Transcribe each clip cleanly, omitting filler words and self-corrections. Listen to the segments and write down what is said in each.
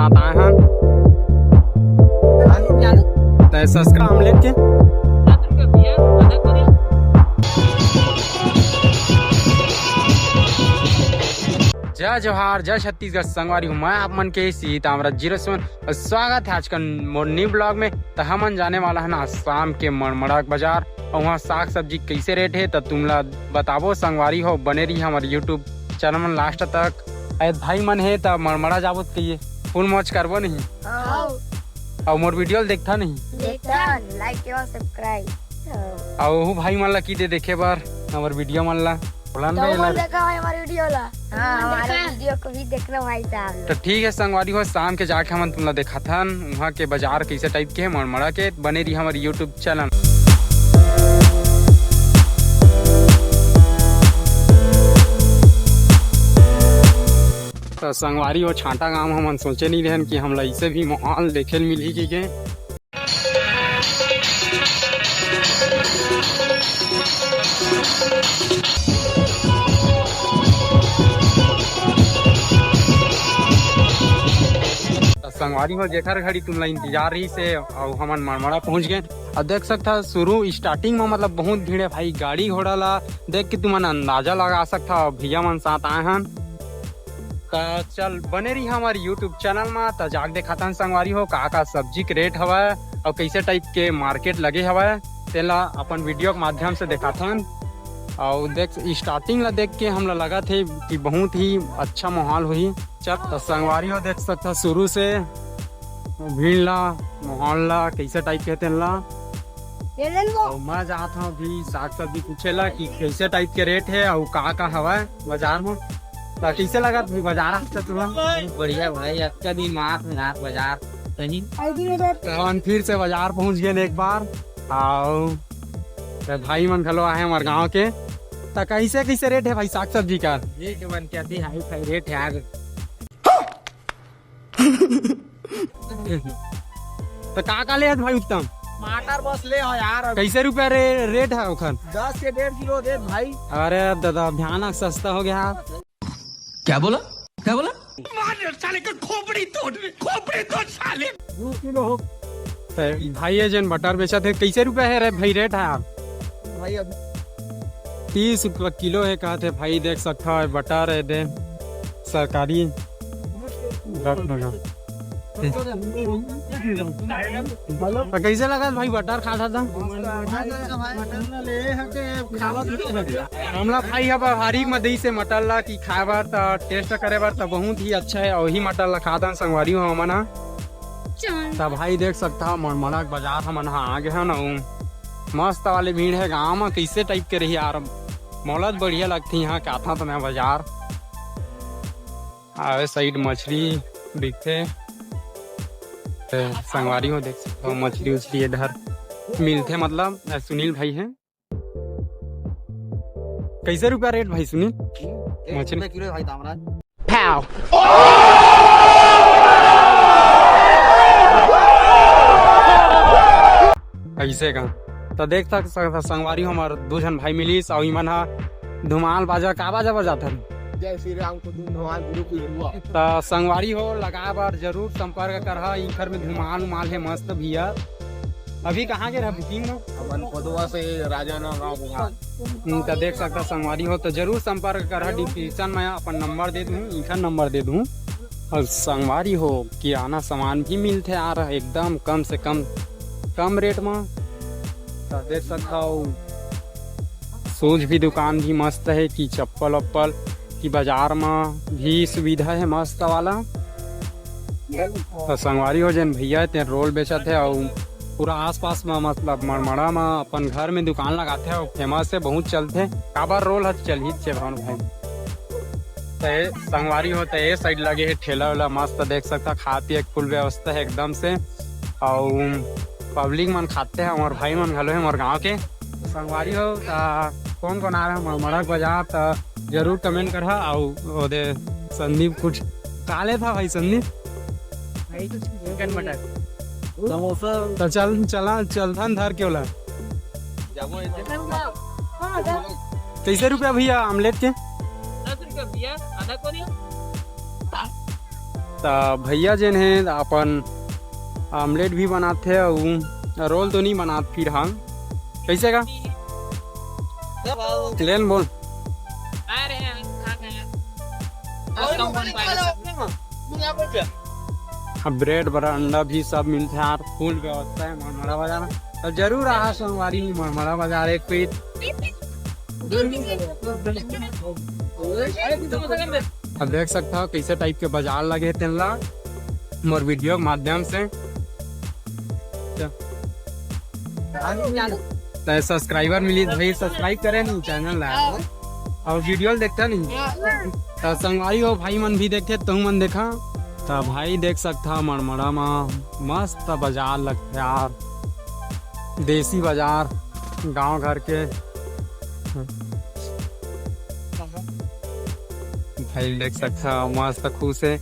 साथ आए हैं सब्सक्राइब आमलेट के। जय जोहार, जय छत्तीसगढ़। संगवारी हूँ मैं आप मन के सीतामढ़ी 07 स्वागत है आज का न्यू ब्लॉग में। तो हम जाने वाला है ना शाम के मड़मड़ा बाजार और वहाँ साग सब्जी कैसे रेट है तो तुम ला बताबो। संगवारी हो बने रही हमारे यूट्यूब चैनल में लास्ट तक। भाई मन है तब मड़मड़ा जाबो कहिए फुल मौज करबो नहीं और मोर वीडियो देखता नहीं लाइक और सब्सक्राइब और भाई मन ला की दे देखे बार हमारे वीडियो मन ला देखा है हमारे वीडियो ला। हाँ, हमारे वीडियो को भी देखना भाई साहब। तो ठीक है संगवारी हो शाम के जाके हम तुम देखा था वहाँ के बाजार कैसे टाइप के है मड़मड़ा के बने रही हमारे यूट्यूब चैनल। तो संगवारी हो छांटा गाँव हम सोचे नहीं रहन कि हम इसे भी माहौल देखे मिली की के। संगवारी हो जेकर घड़ी तुम इंतजार रही से और हम मड़मड़ा पहुंच गए और देख सकता शुरू स्टार्टिंग में मतलब बहुत भीड़ है भाई। गाड़ी घोड़ा ला देख के तुम अंदाजा लगा सकता भैया मन साथ आए हैं। तो चल बने रही हमारे यूट्यूब चैनल में तो जाग देखा था संगवारी हो का सब्जी के रेट हवा और कैसे टाइप के मार्केट लगे हवा तेला अपन वीडियो के माध्यम से देखा था। और देख स्टार्टिंग ला देख के हम लगा थे कि बहुत ही अच्छा माहौल हुई। चल तो संगवारी हो देख सकता शुरू से भीड़ ला माहौल ला कैसे टाइप कहते हैं ला। और मैं जाता हूँ अभी साग सब्जी पूछे ला कि कैसे टाइप के रेट है और का हवा है बाजार में। तो कैसे लगा बाजार तुम्हें? बढ़िया भाई, अच्छा दिन रात बाजार फिर से बाजार पहुँच गए एक बार। और भाई मन खलो आए हमारे गाँव के। तो कैसे कैसे रेट है भाई साग सब्जी का? रेट है आगे। तो का ले भाई उत्तम टमाटर बस ले हो यार। कैसे रुपया रेट है उखन? 10 के 1.5 किलो दे भाई। अरे दादा भयानक सस्ता हो गया। क्या बोला क्या बोला? साले का खोपड़ी तोड़ साले। 2 किलो हो भाई। ये जन बटर बेचा थे कैसे रुपया है रे भाई रेट है आप? भाई अभी 30 रुपया किलो है कहते भाई। देख सकता है बटर है दे सरकारी। कैसे लगा भाई बटर खाता था? हमला भाई अब हरी मदई से मटर ला की खाए बार तो टेस्ट करे बार तो बहुत ही अच्छा है। और ही मटर ला खाता संगवारी हो मना। तब भाई देख सकता मड़मड़ा बाजार हम आगे है ना मस्त वाले भीड़ है गाँव में। कैसे टाइप के रही यार मौलत बढ़िया लगती यहाँ क्या था तो मैं बाजार आवे साइड मछली दिखते संगवारी हो देख सकते हो मछली उछली इधर मिलते मतलब। सुनील भाई हैं कैसे रुपया रेट भाई सुनील मछली किलो भाई तामरा। कैसे का तो देख सकता संगवारी हमारे 2 जन भाई मिली और इमन धुमाल बाजा का बाजा बजाता जय श्री राम को धुमाल गुरु की हुआ। तो संगवारी हो लगा बार जरूर संपर्क कर। इधर में धुमाल उमाल है मस्त भैया। अभी कहाँ के रहा बुकिंग में? अपन पदवा से राजाना गाँव। तो देख सकता संगवारी हो तो जरूर संपर्क कर। डिस्क्रिप्शन में अपन नंबर दे दूँ इनका नंबर दे दूँ। और संगवारी हो किराना सामान भी मिलते आ रहा एकदम कम से कम रेट में। तो देख सकता हूँ शूज भी दुकान भी मस्त है कि चप्पल वप्पल की बाजार में भी सुविधा है मस्त वाला। तो संगवारी हो जन भैया ते रोल बेचा थे और पूरा आसपास में मतलब मड़मड़ा में अपन घर में दुकान लगाते हैं और फेमस है बहुत चलते। काबर रोल है चल ही चे भाई। तो संगवारी हो तो ये साइड लगे है ठेला वेला मस्त देख सकता खा पी फुल व्यवस्था है एकदम से। और पब्लिक मन खाते हैं हमारे भाई मन घलो है हमारे गाँव के। संगवारी हो कौन आ रहा है मड़मड़ा बाजार तो जरूर कमेंट कर। और संदीप कुछ काले था भाई संदीप भाई कुछ चिकन मटर समोसा तो चलता धर क्यों ला। कैसे रुपया भैया आमलेट के? 10 रुपया भैया आधा को नहीं। तो भैया जन है अपन आमलेट भी बनाते और रोल तो नहीं बनाते फिर हम कैसे का लेन बोल ब्रेड बड़ा अंडा भी सब मिलते हैं यार फुल व्यवस्था है मनमरा बाजार में तो जरूर रहा सोमवारी में मनमरा बाजार एक पीठ अब देख सकता हो कैसे टाइप के बाजार लगे तेला मोर वीडियो के माध्यम से तो सब्सक्राइबर मिली भाई सब्सक्राइब करे नहीं चैनल ला और वीडियो देखता नहीं तो संगवारी हो भाई मन भी देखते तुम मन देखा तो भाई देख सकता मनमरा में मस्त बाजार लगता यार देसी बाजार गांव घर के भाई देख सकता मस्त खुश है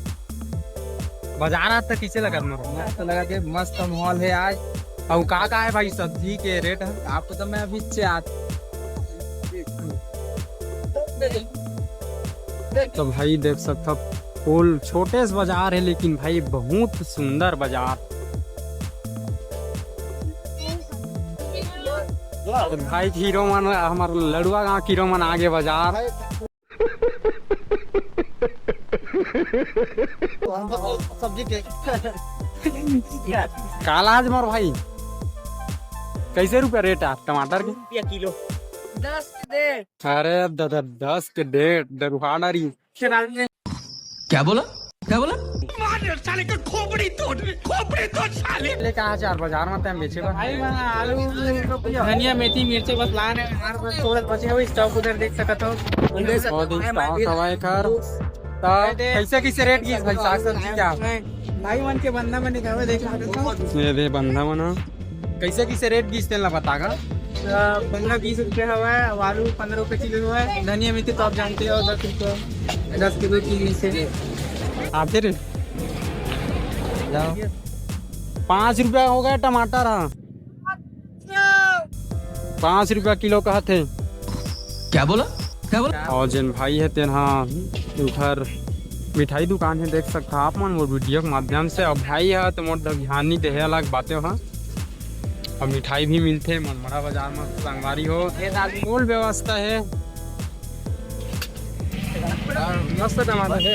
बाजार आज तक किसे लगा मस्त लगा के मस्त माहौल है आज और का है भाई सब्जी के रेट है आपको तो मैं अभी तो भाई देख सकता फुल छोटे से बाजार है लेकिन भाई बहुत सुंदर बाजार तो भाई हीरो मन हमारे लड़ुआ गांव हीरो मन आगे बाजार सब्जी के काला आज मोर भाई कैसे रुपया रेट है टमाटर के किलो 10 दे अरे 10 के डेढ़ दरुहा डारी क्या बोला साले का खोपड़ी तोड़ साले ले कहा चार बाजार में तय बेचे बा भाई मैं आलू धनिया मेथी मिर्ची बस ला रहे हैं बस थोड़ा बचे हुए स्टॉक उधर देख सकते हो कैसे कैसे रेट की भाई साग सब्जी क्या भाई मन के बंदा में निकाले देख सकते हो ये दे बंधा मना कैसे कैसे रेट की तेल बतागा 15-20 रुपये हुआ है आलू 15 रुपये किलो हुआ है धनिया मेथी तो आप जानते हो 10 रुपये 10 किलो की से आते रे 5 रुपया हो गया टमाटर हाँ 5 रुपया किलो का थे क्या बोला और जिन भाई है तेन हाँ उधर मिठाई दुकान है देख सकता आप मन वो वीडियो के माध्यम से और भाई है तो मोर ध्यान नहीं दे अलग बातें हाँ और मिठाई भी मिलते मनमरा बाजार में संगवारी हो फुल व्यवस्था है मस्त टमाटर है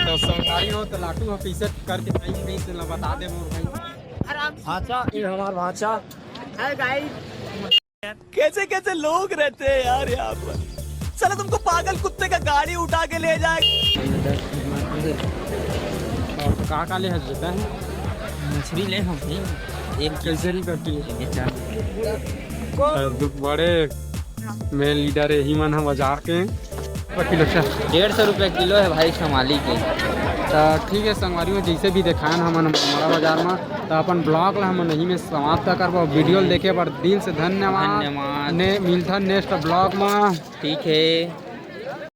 तो संगवारी हो तो लाटू हो कैसे करके भाई से बता दे मोर भाई भाचा ये हमारा भाचा है गाइस कैसे कैसे लोग रहते हैं यार यहाँ पर चलो तुमको पागल कुत्ते का गाड़ी उठा के ले जाए और तो का ले देता है मछली ले हम एक कैसे नहीं करती बड़े मेन लीडर यही मन है बाजार के किलो 150 रुपये किलो है भाई शमाली के तो ठीक है संगवारी में जैसे भी दिखाएं हम हमारा बाजार में तो अपन ब्लॉग ला हम नहीं में समाप्त करबो वीडियो देखे पर दिल से धन्यवाद ने मिलता नेक्स्ट ब्लॉग में ठीक है।